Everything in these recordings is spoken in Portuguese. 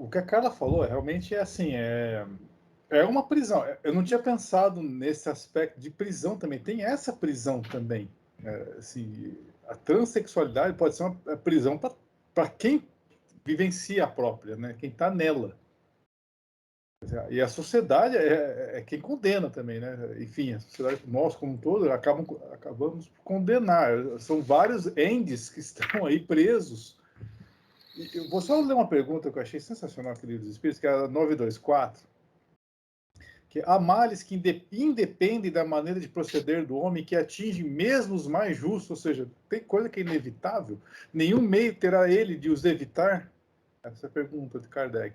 o que a Carla falou realmente é assim, é uma prisão. Eu não tinha pensado nesse aspecto de prisão também. Tem essa prisão também. Assim, a transexualidade pode ser uma prisão para quem vivencia a própria, né? Quem está nela. E a sociedade é quem condena também, né? Enfim, a sociedade, nós como um todo, acabamos por condenar. São vários endes que estão aí presos. E eu vou só ler uma pergunta que eu achei sensacional aqui no Livro dos Espíritos, que é a 924, que há males que independem da maneira de proceder do homem, que atingem mesmo os mais justos, ou seja, tem coisa que é inevitável, nenhum meio terá ele de os evitar? Essa é a pergunta de Kardec.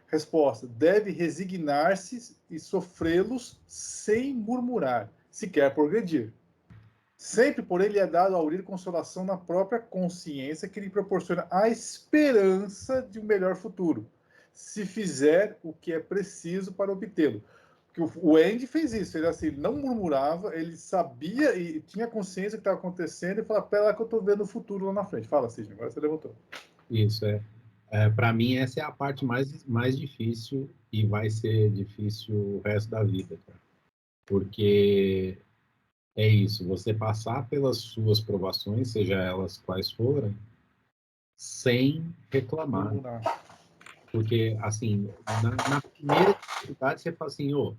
Resposta: deve resignar-se e sofrê-los sem murmurar, se quer progredir. Sempre, porém, lhe é dado auxílio e consolação na própria consciência que lhe proporciona a esperança de um melhor futuro, se fizer o que é preciso para obtê-lo. Porque o Andy fez isso, ele assim, não murmurava, ele sabia e tinha consciência do que estava acontecendo e falava, pera lá que eu estou vendo o futuro lá na frente. Fala, Sidney, agora você levantou. Isso, para mim, essa é a parte mais difícil e vai ser difícil o resto da vida, cara. Porque é isso, você passar pelas suas provações, seja elas quais forem, sem reclamar. Porque, assim, na primeira dificuldade, você fala assim, ô,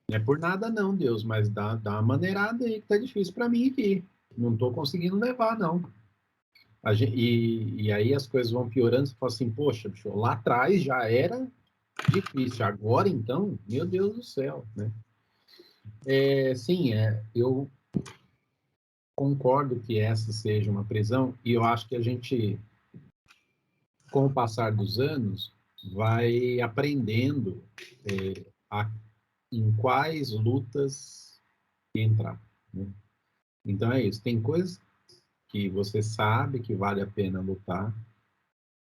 não é por nada não, Deus, mas dá uma maneirada aí que tá difícil para mim aqui. Não tô conseguindo levar, não. E aí as coisas vão piorando, você fala assim, poxa, bicho, lá atrás já era difícil, agora então, meu Deus do céu, né? Sim, eu concordo que essa seja uma prisão, e eu acho que a gente, com o passar dos anos, vai aprendendo em quais lutas entrar, né? Então é isso, tem coisas que você sabe que vale a pena lutar,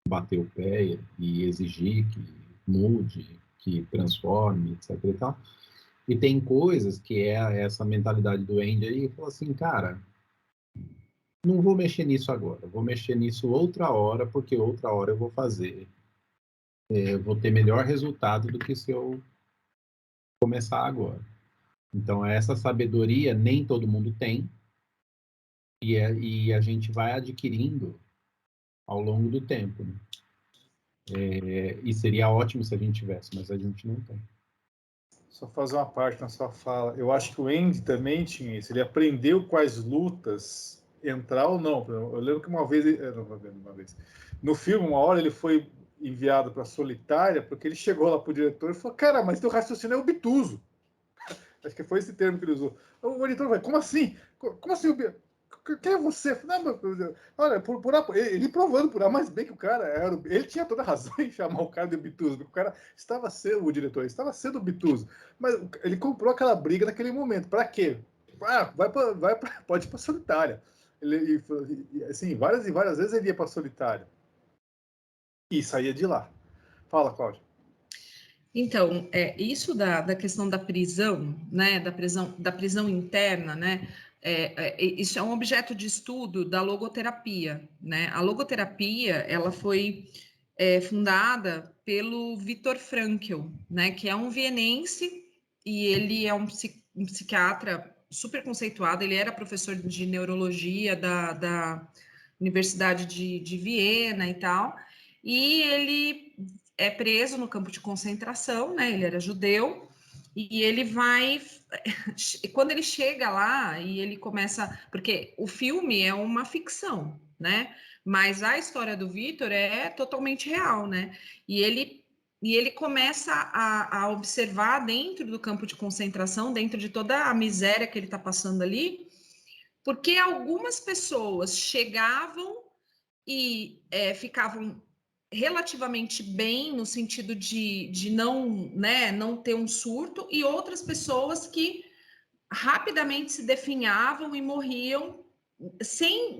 bater o pé e exigir que mude, que transforme, etc e tal. E tem coisas que é essa mentalidade do Andy aí, que fala assim, cara, não vou mexer nisso agora, vou mexer nisso outra hora, porque outra hora eu vou fazer. Eu vou ter melhor resultado do que se eu começar agora. Então, essa sabedoria nem todo mundo tem, e a gente vai adquirindo ao longo do tempo, né? E seria ótimo se a gente tivesse, mas a gente não tem. Só fazer uma parte na sua fala. Eu acho que o Andy também tinha isso. Ele aprendeu quais lutas entrar ou não. Eu lembro que uma vez, no filme, uma hora ele foi enviado para a Solitária, porque ele chegou lá pro diretor e falou, cara, mas teu raciocínio é obtuso. Acho que foi esse termo que ele usou. O editor vai, como assim? Como assim? Quem é você? Não, olha, ele provando por A mais B que o cara era. Ele tinha toda a razão em chamar o cara de obtuso, porque o cara estava sendo, o diretor estava sendo obtuso. Mas ele comprou aquela briga naquele momento. Para quê? Pode ir para solitária. Ele, assim, várias e várias vezes ele ia para solitária. E saía de lá. Fala, Cláudia. Então, isso da questão da prisão, né, da prisão interna, né, isso é um objeto de estudo da logoterapia, né? A logoterapia, ela foi fundada pelo Viktor Frankl, né, que é um vienense e ele é um psiquiatra super conceituado, ele era professor de neurologia da Universidade de Viena e tal, e ele é preso no campo de concentração, né? Ele era judeu, e ele vai. Quando ele chega lá e ele começa. Porque o filme é uma ficção, né? Mas a história do Vitor é totalmente real, né? E ele começa a observar dentro do campo de concentração, dentro de toda a miséria que ele está passando ali, porque algumas pessoas chegavam e ficavam relativamente bem no sentido de não, né, não ter um surto, e outras pessoas que rapidamente se definhavam e morriam sem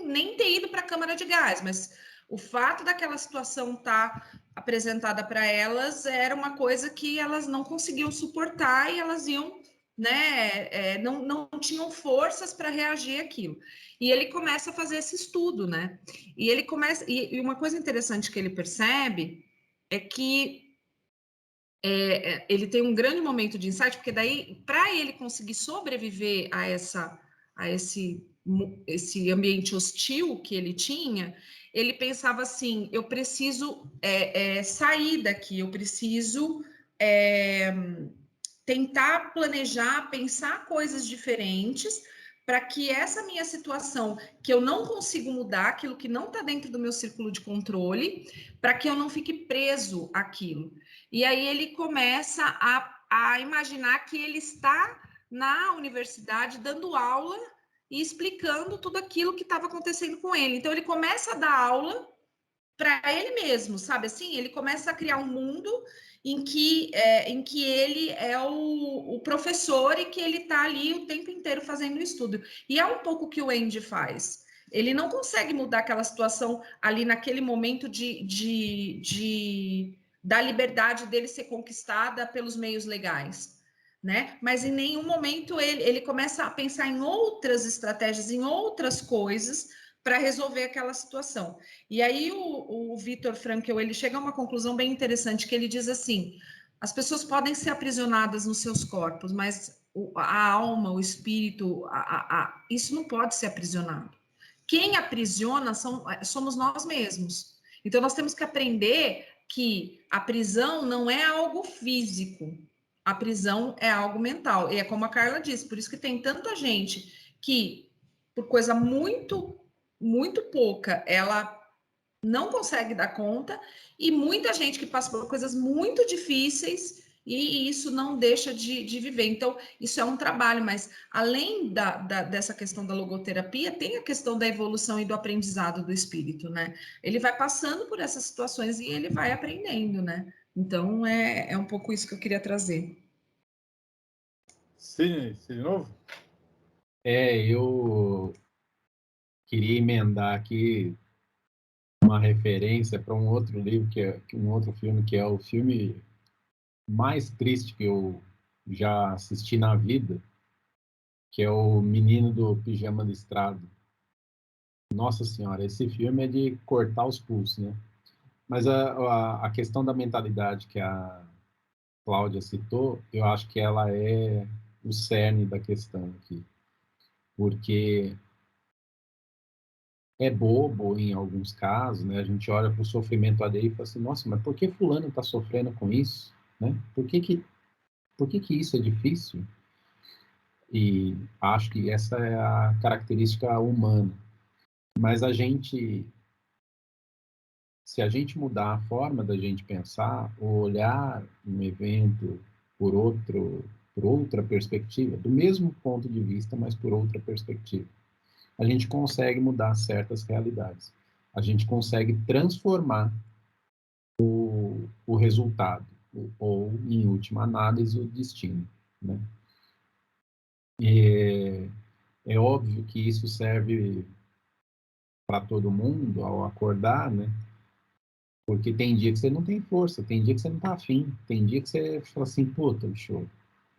nem ter ido para a câmara de gás, mas o fato daquela situação estar apresentada para elas era uma coisa que elas não conseguiam suportar e elas iam, né, não tinham forças para reagir àquilo. E ele começa a fazer esse estudo, né? E ele começa, e uma coisa interessante que ele percebe é que ele tem um grande momento de insight, porque daí, para ele conseguir sobreviver a esse ambiente hostil que ele tinha, ele pensava assim, eu preciso sair daqui, eu preciso tentar planejar, pensar coisas diferentes, para que essa minha situação, que eu não consigo mudar, aquilo que não está dentro do meu círculo de controle, para que eu não fique preso àquilo. E aí ele começa a imaginar que ele está na universidade dando aula e explicando tudo aquilo que estava acontecendo com ele. Então ele começa a dar aula para ele mesmo, sabe assim? Ele começa a criar um mundo em que ele é o professor e que ele está ali o tempo inteiro fazendo o estudo. E é um pouco o que o Andy faz. Ele não consegue mudar aquela situação ali naquele momento da liberdade dele ser conquistada pelos meios legais, né? Mas em nenhum momento ele começa a pensar em outras estratégias, em outras coisas para resolver aquela situação. E aí o Viktor Frankl, ele chega a uma conclusão bem interessante, que ele diz assim, as pessoas podem ser aprisionadas nos seus corpos, mas a alma, o espírito, isso não pode ser aprisionado. Quem aprisiona somos nós mesmos. Então nós temos que aprender que a prisão não é algo físico, a prisão é algo mental. E é como a Carla disse, por isso que tem tanta gente que, por coisa muito pouca, ela não consegue dar conta, e muita gente que passa por coisas muito difíceis e isso não deixa de viver. Então, isso é um trabalho, mas além dessa questão da logoterapia, tem a questão da evolução e do aprendizado do espírito, né? Ele vai passando por essas situações e ele vai aprendendo, né? Então, é um pouco isso que eu queria trazer. Sim, de novo? Eu queria emendar aqui uma referência para um outro livro, um outro filme, que é o filme mais triste que eu já assisti na vida, que é o Menino do Pijama Listrado. Nossa Senhora, esse filme é de cortar os pulsos, né? Mas a questão da mentalidade que a Cláudia citou, eu acho que ela é o cerne da questão aqui. Porque é bobo em alguns casos, né? A gente olha para o sofrimento alheio e fala assim, nossa, mas por que fulano está sofrendo com isso? Né? Por que isso é difícil? E acho que essa é a característica humana. Mas se a gente mudar a forma da gente pensar, ou olhar um evento por outra perspectiva, do mesmo ponto de vista, mas por outra perspectiva, a gente consegue mudar certas realidades. A gente consegue transformar o resultado, ou, em última análise, o destino, né? É óbvio que isso serve para todo mundo ao acordar, né? Porque tem dia que você não tem força, tem dia que você não tá afim, tem dia que você fala assim, puta, show.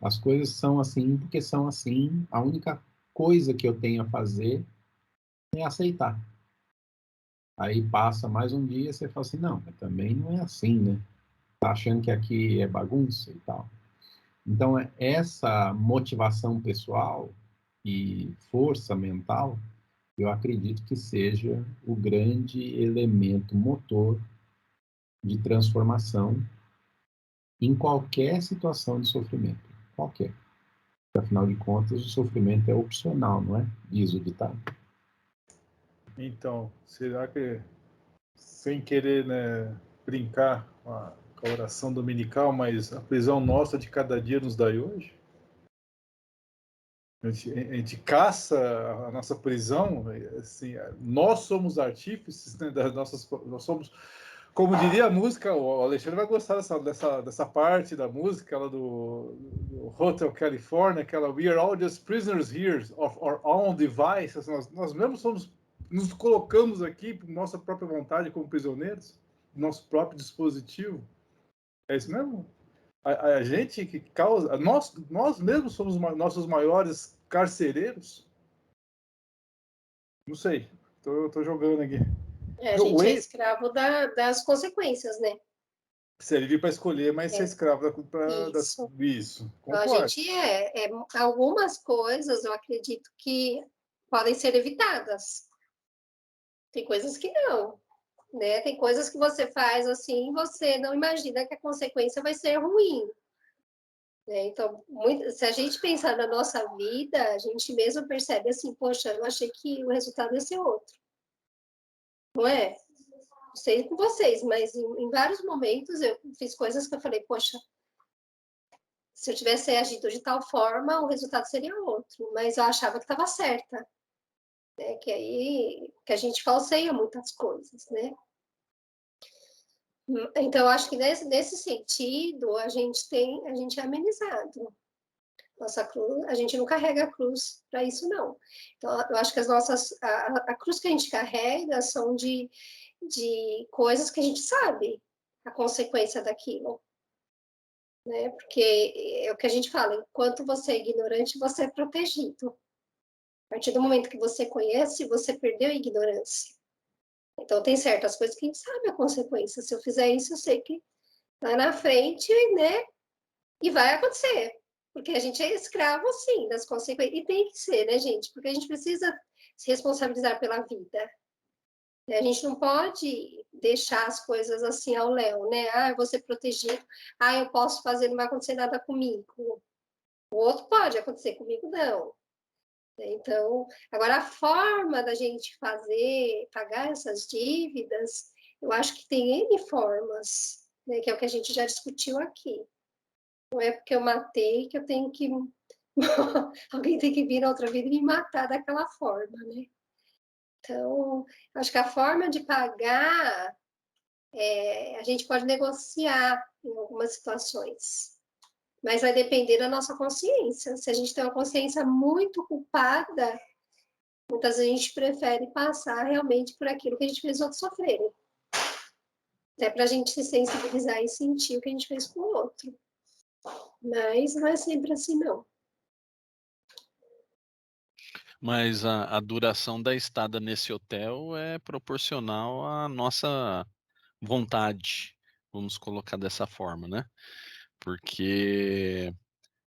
As coisas são assim porque são assim, a única coisa que eu tenho a fazer é aceitar. Aí passa mais um dia, você fala assim, não, mas também não é assim, né? Tá achando que aqui é bagunça e tal. Então, essa motivação pessoal e força mental, eu acredito que seja o grande elemento motor de transformação em qualquer situação de sofrimento. Qualquer. Afinal de contas, o sofrimento é opcional, não é? Diz o ditado. Então, será que, sem querer, né, brincar com a oração dominical, mas a prisão nossa de cada dia nos dai hoje? A gente caça a nossa prisão, assim, nós somos artífices, né, nós somos, como diria a música, o Alexandre vai gostar dessa parte da música, ela do Hotel California, aquela We are all just prisoners here of our own device, nós mesmos nos colocamos aqui por nossa própria vontade como prisioneiros, nosso próprio dispositivo. É isso mesmo? A gente que causa. Nós mesmos somos nossos maiores carcereiros? Não sei. Tô jogando aqui. A gente é escravo das consequências, né? Ser livre para escolher, mas ser escravo Isso. Isso, Então, a concordo. gente algumas coisas eu acredito que podem ser evitadas. Tem coisas que não, né? Tem coisas que você faz assim, você não imagina que a consequência vai ser ruim. Né? Então, se a gente pensar na nossa vida, a gente mesmo percebe assim, poxa, eu achei que o resultado ia ser outro. Não é? Não sei com vocês, mas em vários momentos eu fiz coisas que eu falei, poxa, se eu tivesse agido de tal forma, o resultado seria outro. Mas eu achava que estava certa. Né? Que aí que a gente falseia muitas coisas, né? Então, eu acho que nesse sentido, a gente é amenizado. Nossa cruz, a gente não carrega a cruz para isso, não. Então, eu acho que a cruz que a gente carrega são de coisas que a gente sabe a consequência daquilo. Né? Porque é o que a gente fala, enquanto você é ignorante, você é protegido. A partir do momento que você conhece, você perdeu a ignorância. Então, tem certas coisas que a gente sabe a consequência. Se eu fizer isso, eu sei que lá na frente, né? E vai acontecer. Porque a gente é escravo, sim, das consequências. E tem que ser, né, gente? Porque a gente precisa se responsabilizar pela vida. A gente não pode deixar as coisas assim ao léu, né? Ah, eu vou ser protegido. Ah, eu posso fazer, não vai acontecer nada comigo. O outro pode acontecer, comigo não. Então, agora a forma da gente pagar essas dívidas, eu acho que tem N formas, né, que é o que a gente já discutiu aqui. Não é porque eu matei que eu tenho que... Alguém tem que vir na outra vida e me matar daquela forma, né? Então, acho que a forma de pagar, a gente pode negociar em algumas situações. Mas vai depender da nossa consciência. Se a gente tem uma consciência muito culpada, muitas vezes a gente prefere passar realmente por aquilo que a gente fez os outros sofrerem. Até para a gente se sensibilizar e sentir o que a gente fez com o outro. Mas não é sempre assim, não. Mas a duração da estada nesse hotel é proporcional à nossa vontade, vamos colocar dessa forma, né? Porque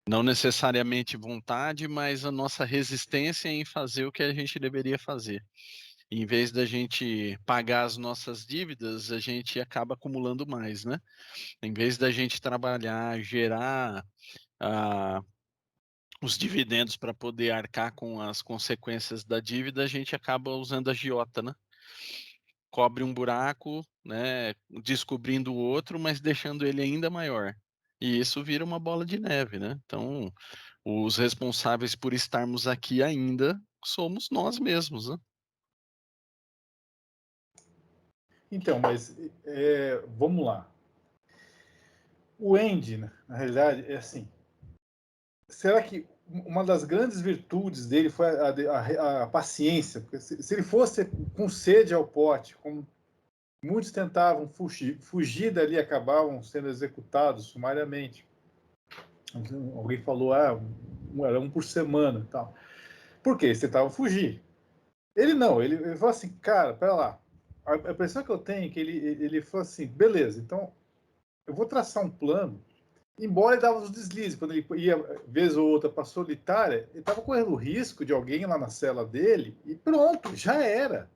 não necessariamente vontade, mas a nossa resistência em fazer o que a gente deveria fazer. Em vez da gente pagar as nossas dívidas, a gente acaba acumulando mais, né? Em vez da gente trabalhar, gerar os dividendos para poder arcar com as consequências da dívida, a gente acaba usando a agiota, né? Cobre um buraco, né? Descobrindo o outro, mas deixando ele ainda maior. E isso vira uma bola de neve, né? Então, os responsáveis por estarmos aqui ainda somos nós mesmos, né? Então, mas vamos lá. O Andy, na realidade, é assim. Será que uma das grandes virtudes dele foi a paciência? Porque se ele fosse com sede ao pote, como muitos tentavam fugir dali, acabavam sendo executados sumariamente. Alguém falou, era um por semana, tal. Por quê? Eles tentavam fugir. Ele não, ele falou assim, cara, pera lá. A impressão que eu tenho é que ele falou assim, beleza, então eu vou traçar um plano. Embora ele dava os deslizes, quando ele ia, vez ou outra, para solitária, ele estava correndo o risco de alguém lá na cela dele e pronto, já era.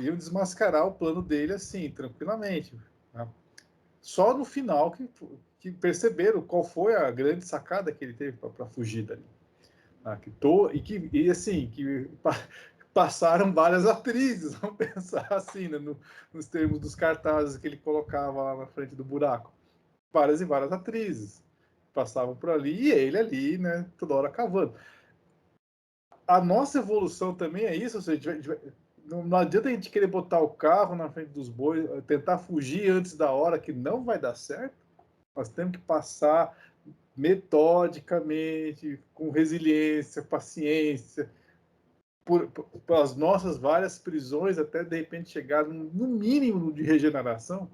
Iam desmascarar o plano dele assim, tranquilamente. Né? Só no final que perceberam qual foi a grande sacada que ele teve para fugir dali. Né? E assim, que passaram várias atrizes, vamos pensar assim, né? Nos termos dos cartazes que ele colocava lá na frente do buraco. Várias e várias atrizes passavam por ali e ele ali, né, toda hora cavando. A nossa evolução também é isso, ou seja, não adianta a gente querer botar o carro na frente dos bois, tentar fugir antes da hora, que não vai dar certo. Nós temos que passar metodicamente, com resiliência, paciência, por as nossas várias prisões, até de repente chegar no mínimo de regeneração.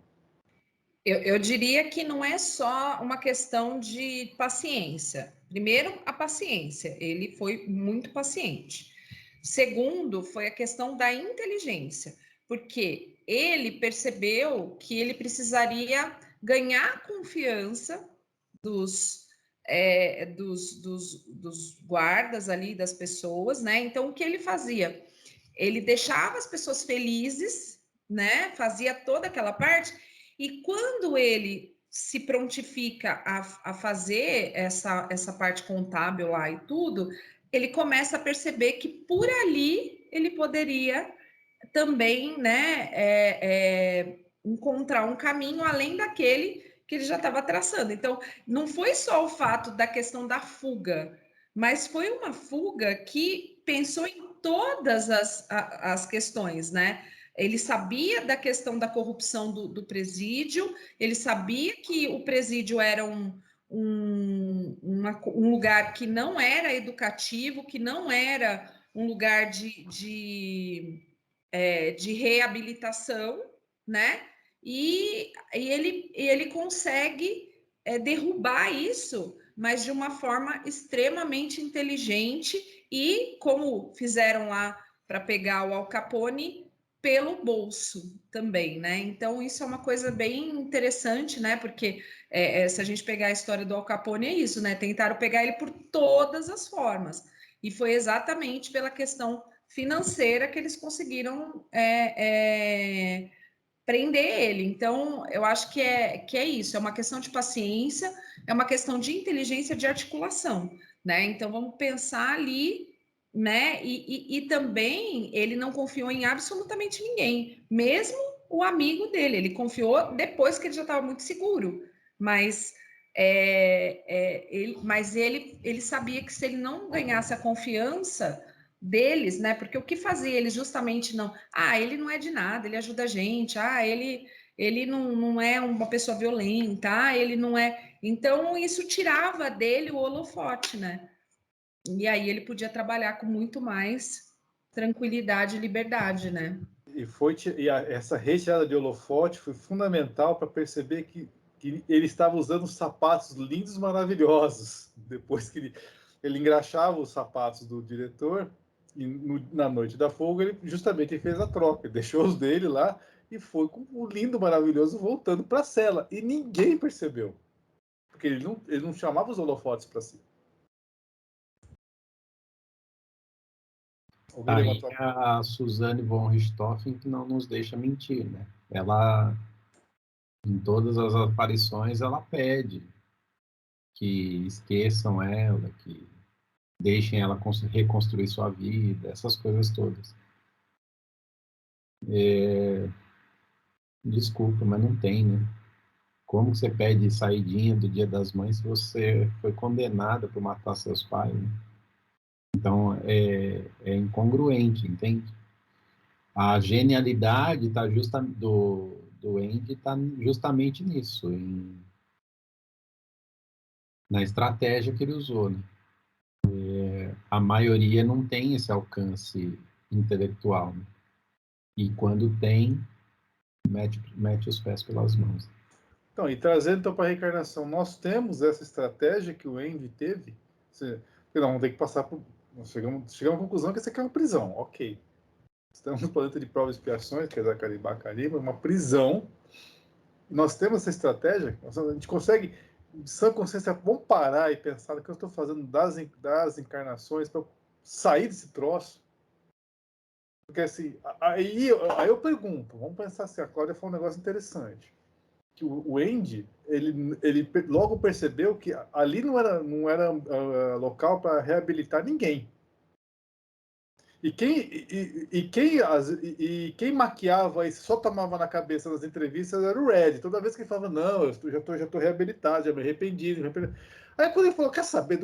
Eu diria que não é só uma questão de paciência. Primeiro, a paciência. Ele foi muito paciente. Segundo, foi a questão da inteligência. Porque ele percebeu que ele precisaria ganhar a confiança dos guardas ali, das pessoas, né? Então, o que ele fazia? Ele deixava as pessoas felizes, né? Fazia toda aquela parte, e quando ele se prontifica a fazer essa parte contábil lá e tudo, ele começa a perceber que por ali ele poderia também, né, encontrar um caminho além daquele que ele já estava traçando. Então, não foi só o fato da questão da fuga, mas foi uma fuga que pensou em todas as questões, né? Ele sabia da questão da corrupção do presídio, ele sabia que o presídio era um lugar que não era educativo, que não era um lugar de reabilitação, né? E ele consegue derrubar isso, mas de uma forma extremamente inteligente e, como fizeram lá para pegar o Al Capone, pelo bolso também, né? Então, isso é uma coisa bem interessante, né? Porque se a gente pegar a história do Al Capone, é isso, né? Tentaram pegar ele por todas as formas. E foi exatamente pela questão financeira que eles conseguiram prender ele. Então, eu acho que é isso, é uma questão de paciência, é uma questão de inteligência de articulação, né? Então, vamos pensar ali, né? E também ele não confiou em absolutamente ninguém, mesmo o amigo dele, ele confiou depois que ele já estava muito seguro, mas ele sabia que se ele não ganhasse a confiança deles, né? Porque o que fazia eles justamente não. Ah, ele não é de nada, ele ajuda a gente. Ah, ele não é uma pessoa violenta. Ah, ele não é. Então, isso tirava dele o holofote, né? E aí ele podia trabalhar com muito mais tranquilidade e liberdade, né? Essa retirada de holofote foi fundamental para perceber que ele estava usando sapatos lindos, maravilhosos. Depois que ele engraxava os sapatos do diretor, e na noite da folga, ele justamente fez a troca. Ele deixou os dele lá e foi com o lindo, maravilhoso voltando para a cela. E ninguém percebeu, porque ele não chamava os holofotes para si. Alguém Aí levantou a... a Suzanne von Richthofen que não nos deixa mentir, né? Ela, em todas as aparições, ela pede que esqueçam ela, que deixem ela reconstruir sua vida, essas coisas todas. Desculpa, mas não tem, né? Como você pede saidinha do Dia das Mães se você foi condenada por matar seus pais, né? Então, é incongruente, entende? A genialidade do Andy está justamente nisso, na estratégia que ele usou, né? A maioria não tem esse alcance intelectual, né? E quando tem, mete os pés pelas mãos. Então, e trazendo então para a reencarnação, nós temos essa estratégia que o Andy teve. Não, vamos ter que passar por. Nós chegamos à conclusão que isso aqui é uma prisão, ok. Estamos no planeta de provas e expiações, que é Zacariba Cariba, uma prisão. Nós temos essa estratégia, a gente consegue, de sã consciência, vamos parar e pensar no que eu estou fazendo das encarnações para sair desse troço. Porque assim, aí eu pergunto, vamos pensar assim, a Cláudia falou um negócio interessante. Que o Andy, ele logo percebeu que ali não era local para reabilitar ninguém. E quem maquiava e só tomava na cabeça nas entrevistas era o Red. Toda vez que ele falava, não, eu já tô reabilitado, já me arrependi. Aí quando ele falou, quer saber,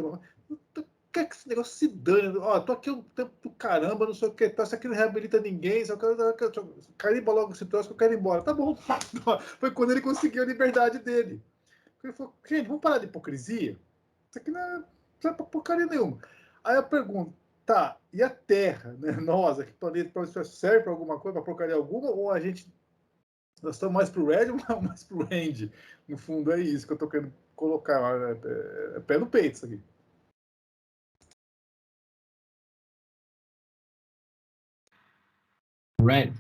quer que esse negócio se dane? Ó, tô aqui um tempo do caramba, não sei o que, isso aqui não reabilita ninguém, só carimba logo esse troço que eu quero ir embora. Tá bom. Foi quando ele conseguiu a liberdade dele. Ele falou, gente, vamos parar de hipocrisia? Isso aqui não é porcaria nenhuma. Aí eu pergunto, tá, e a Terra, né? Nós, aqui, planeta, serve para alguma coisa, para porcaria alguma, ou nós estamos mais pro Red ou mais pro Andy? No fundo, é isso que eu estou querendo colocar. É pé no peito isso aqui. Red,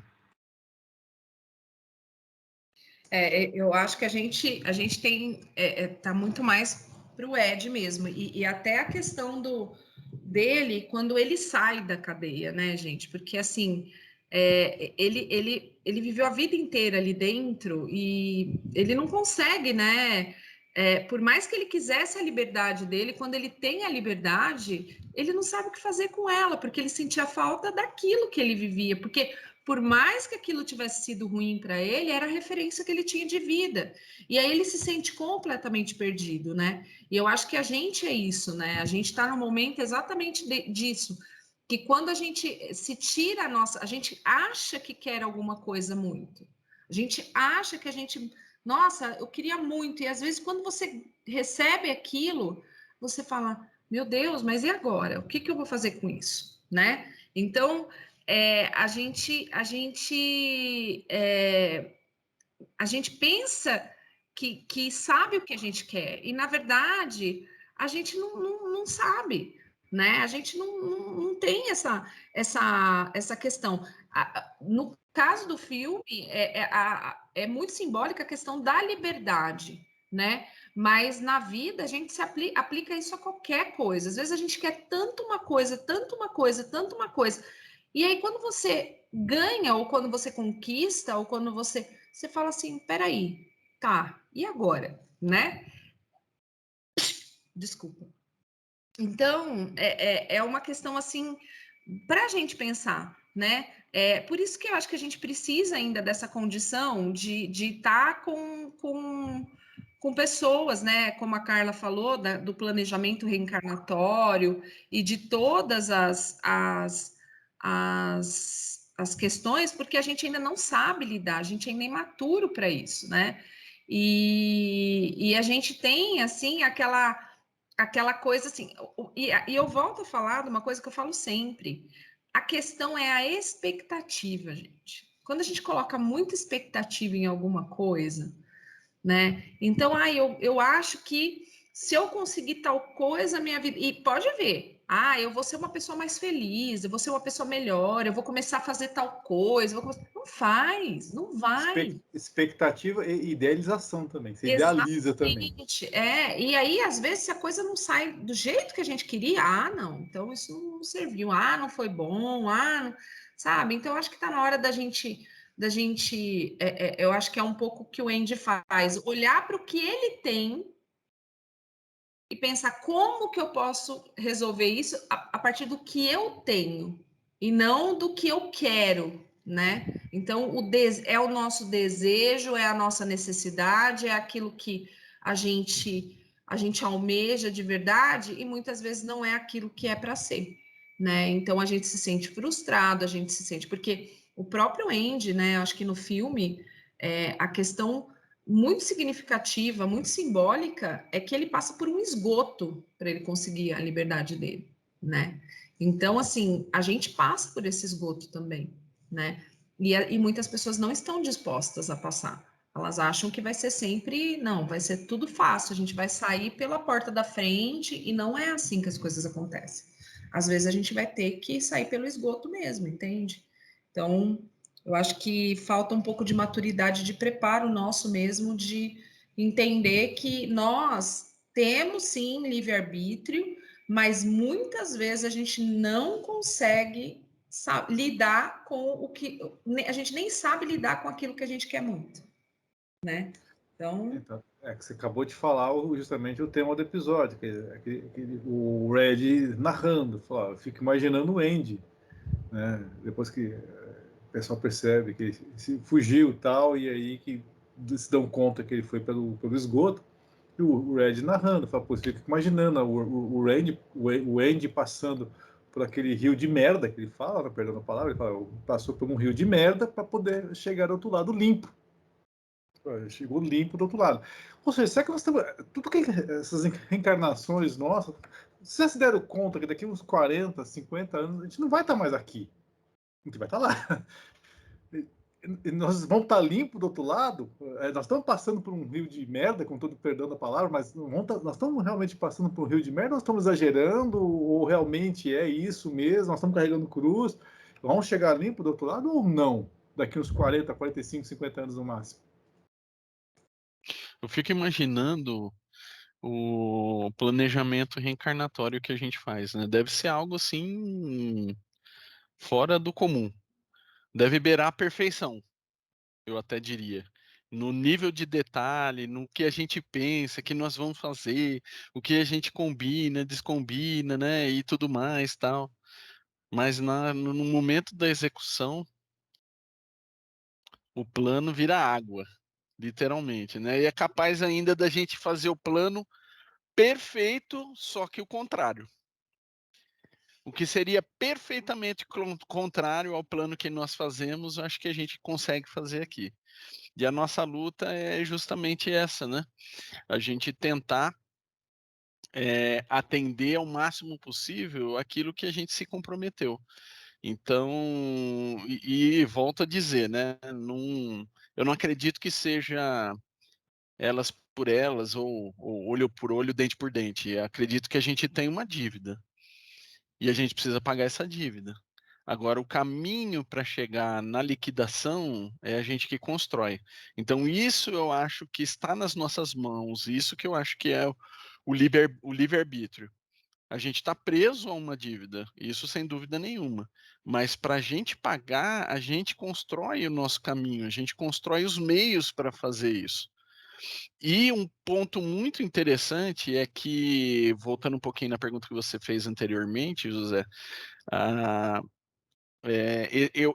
Eu acho que a gente tem tá muito mais para o Ed mesmo, e até a questão dele quando ele sai da cadeia, né, gente? Porque assim ele viveu a vida inteira ali dentro e ele não consegue, né? Por mais que ele quisesse a liberdade dele, quando ele tem a liberdade, ele não sabe o que fazer com ela, porque ele sentia falta daquilo que ele vivia, porque por mais que aquilo tivesse sido ruim para ele, era a referência que ele tinha de vida. E aí ele se sente completamente perdido, né? E eu acho que a gente é isso, né? A gente está no momento exatamente disso. Que quando a gente se tira a nossa, a gente acha que quer alguma coisa muito. A gente acha que a gente, nossa, eu queria muito. E às vezes quando você recebe aquilo, você fala, meu Deus, mas e agora? O que eu vou fazer com isso, né? Então, a gente pensa que sabe o que a gente quer, e na verdade a gente não sabe, né? A gente não tem essa questão. No caso do filme, é muito simbólica a questão da liberdade, né? Mas na vida a gente aplica isso a qualquer coisa. Às vezes a gente quer tanto uma coisa, tanto uma coisa, tanto uma coisa. E aí, quando você ganha, ou quando você conquista, ou quando você fala assim, peraí, tá, e agora, né? Desculpa. Então, é uma questão, assim, para a gente pensar, né? Por isso que eu acho que a gente precisa ainda dessa condição de estar com pessoas, né? Como a Carla falou, do planejamento reencarnatório e de todas as questões, porque a gente ainda não sabe lidar, a gente ainda é imaturo para isso, né? E a gente tem, assim, aquela coisa assim, e eu volto a falar de uma coisa que eu falo sempre, a questão é a expectativa, gente. Quando a gente coloca muita expectativa em alguma coisa, né? Então, eu acho que se eu conseguir tal coisa, minha vida. E pode ver, eu vou ser uma pessoa mais feliz, eu vou ser uma pessoa melhor, eu vou começar a fazer tal coisa. Não faz, não vai. Expectativa e idealização também. Você idealiza também. Exatamente. E aí, às vezes, se a coisa não sai do jeito que a gente queria, não, então isso não serviu, não foi bom, não, sabe? Então, acho que está na hora da gente, eu acho que é um pouco o que o Andy faz, olhar para o que ele tem e pensar como que eu posso resolver isso a partir do que eu tenho e não do que eu quero, né? Então, é o nosso desejo, é a nossa necessidade, é aquilo que a gente almeja de verdade e muitas vezes não é aquilo que é para ser, né? Então, a gente se sente frustrado, a gente se sente... Porque o próprio Andy, né? Acho que no filme, a questão muito significativa, muito simbólica, é que ele passa por um esgoto para ele conseguir a liberdade dele, né? Então, assim, a gente passa por esse esgoto também, né? E muitas pessoas não estão dispostas a passar. Elas acham que vai ser sempre, não, vai ser tudo fácil, a gente vai sair pela porta da frente e não é assim que as coisas acontecem. Às vezes a gente vai ter que sair pelo esgoto mesmo, entende? Então, eu acho que falta um pouco de maturidade, de preparo nosso mesmo, de entender que nós temos sim livre-arbítrio, mas muitas vezes a gente não consegue lidar com o que a gente nem sabe lidar com aquilo que a gente quer muito, né? Então, que você acabou de falar justamente o tema do episódio, o Red narrando, eu fico imaginando o Andy, né? Depois que o pessoal percebe que ele fugiu e tal, e aí que se dão conta que ele foi pelo esgoto, e o Red narrando, pô, você fica imaginando o Andy passando por aquele rio de merda que ele fala, perdão a palavra, ele fala, passou por um rio de merda para poder chegar do outro lado limpo. Chegou limpo do outro lado. Ou seja, será que nós estamos... Tudo que essas reencarnações nossas, vocês se deram conta que daqui uns 40, 50 anos, a gente não vai estar mais aqui. A gente vai estar lá. E nós vamos estar limpo do outro lado. Nós estamos passando por um rio de merda, com todo o perdão da palavra, mas nós estamos realmente passando por um rio de merda, nós estamos exagerando, ou realmente é isso mesmo, nós estamos carregando cruz, vamos chegar limpo do outro lado ou não? Daqui uns 40, 45, 50 anos no máximo. Eu fico imaginando o planejamento reencarnatório que a gente faz, né? Deve ser algo assim fora do comum. Deve beirar a perfeição, eu até diria. No nível de detalhe, no que a gente pensa, que nós vamos fazer, o que a gente combina, descombina, né? E tudo mais, tal. Mas no momento da execução, o plano vira água, literalmente, né? E é capaz ainda da gente fazer o plano perfeito, só que o contrário. O que seria perfeitamente contrário ao plano que nós fazemos, acho que a gente consegue fazer aqui. E a nossa luta é justamente essa, né? A gente tentar atender ao máximo possível aquilo que a gente se comprometeu. Então, e volto a dizer, né? Eu não acredito que seja elas por elas ou olho por olho, dente por dente. Eu acredito que a gente tem uma dívida e a gente precisa pagar essa dívida. Agora, o caminho para chegar na liquidação é a gente que constrói. Então, isso eu acho que está nas nossas mãos, isso que eu acho que é o livre-arbítrio. A gente está preso a uma dívida, isso sem dúvida nenhuma. Mas para a gente pagar, a gente constrói o nosso caminho, a gente constrói os meios para fazer isso. E um ponto muito interessante é que, voltando um pouquinho na pergunta que você fez anteriormente, José,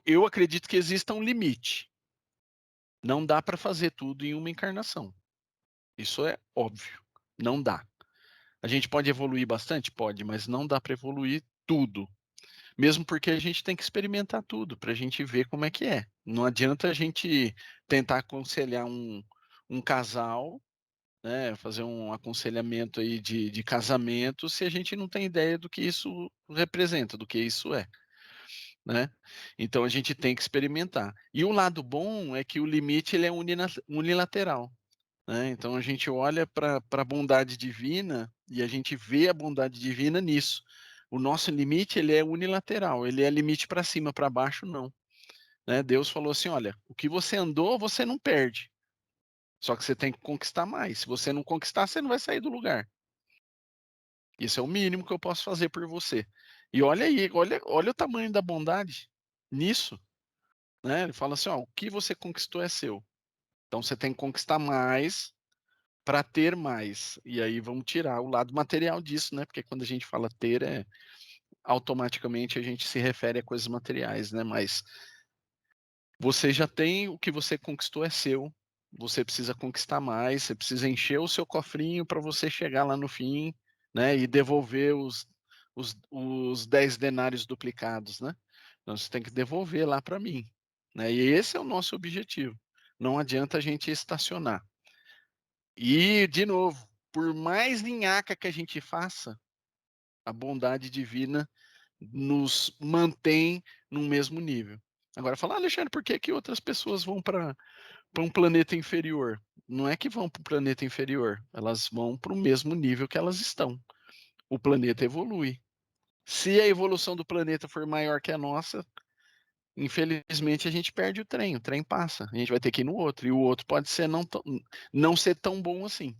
eu acredito que exista um limite. Não dá para fazer tudo em uma encarnação. Isso é óbvio. Não dá. A gente pode evoluir bastante? Pode, mas não dá para evoluir tudo. Mesmo porque a gente tem que experimentar tudo para a gente ver como é que é. Não adianta a gente tentar aconselhar um casal, né, fazer um aconselhamento aí de casamento, se a gente não tem ideia do que isso representa, do que isso é. Né? Então a gente tem que experimentar. E o lado bom é que o limite ele é unilateral. Né? Então a gente olha para a bondade divina e a gente vê a bondade divina nisso. O nosso limite ele é unilateral, ele é limite para cima, para baixo não. Né? Deus falou assim, olha, o que você andou você não perde, só que você tem que conquistar mais. Se você não conquistar, você não vai sair do lugar. Isso é o mínimo que eu posso fazer por você. E olha aí, olha o tamanho da bondade nisso. Né? Ele fala assim, ó, o que você conquistou é seu. Então você tem que conquistar mais para ter mais. E aí vamos tirar o lado material disso, né? Porque quando a gente fala ter, automaticamente a gente se refere a coisas materiais, né? Mas você já tem o que você conquistou é seu. Você precisa conquistar mais, você precisa encher o seu cofrinho para você chegar lá no fim, né? E devolver os 10 denários duplicados, né? Então você tem que devolver lá para mim. Né? E esse é o nosso objetivo. Não adianta a gente estacionar. E, de novo, por mais linhaca que a gente faça, a bondade divina nos mantém no mesmo nível. Agora, falar, Alexandre, por que outras pessoas vão para um planeta inferior? Não é que vão para o planeta inferior, elas vão para o mesmo nível que elas estão. O planeta evolui. Se a evolução do planeta for maior que a nossa, infelizmente a gente perde o trem passa, a gente vai ter que ir no outro, e o outro pode ser não ser tão bom assim.